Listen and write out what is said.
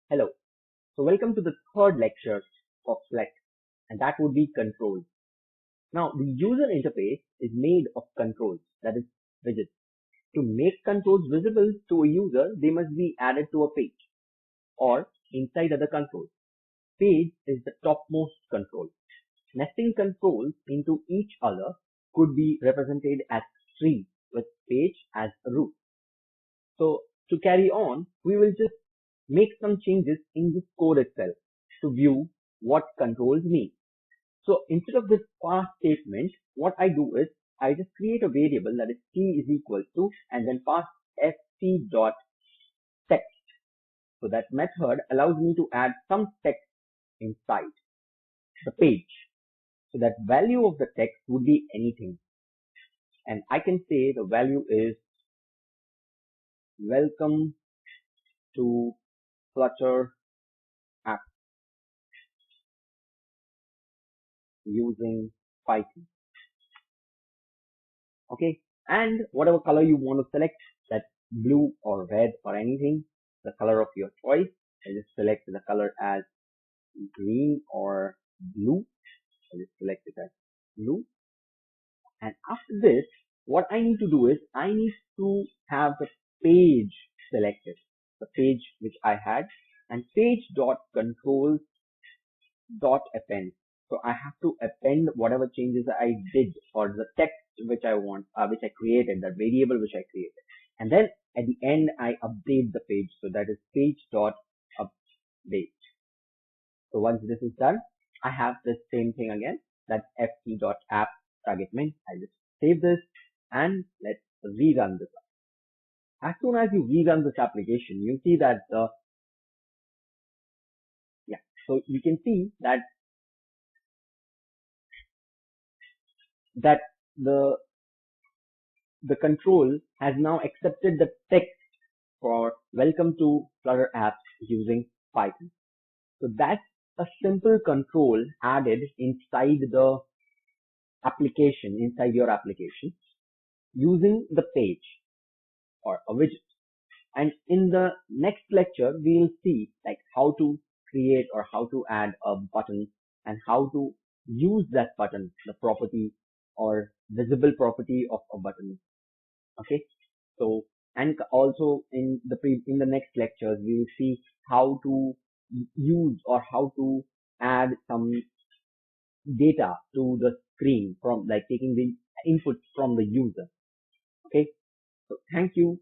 Hello. So welcome to the third lecture of Flet, and that would be controls. Now the user interface is made of controls, that is widgets. To make controls visible to a user, they must be added to a page or inside other controls. Page is the topmost control. Nesting controls into each other could be represented as trees with page as a root. So to carry on, we will just make some changes in this code itself to view what controls mean. So instead of this pass statement, what I do is I just create a variable that is t is equal to and then pass st dot text. So that method allows me to add some text inside the page. So that value of the text would be anything. And I can say the value is welcome to Flutter app using Python. Okay, and whatever color you want to select, that's blue or red or anything, the color of your choice. I just select the color as green or blue. I just select it as blue. And after this, what I need to do is I need to have the page selected, the page which I had, and page dot controls dot append. So I have to append whatever changes I did or the text which I want, which I created, that variable which I created. And then at the end, I update the page. So that is page dot update. So once this is done, I have the same thing again. That's ft dot app target min. I just save this and let's rerun this. As soon as you rerun this application, you see that so you can see that the control has now accepted the text for welcome to Flutter apps using Python. So that's a simple control added inside the application, inside your application using the page or a widget. And in the next lecture, we'll see like how to create or how to add a button and how to use that button, the property or visible property of a button. Okay, so and also in the next lectures we will see how to use or how to add some data to the screen from like taking the input from the user. Okay, so thank you.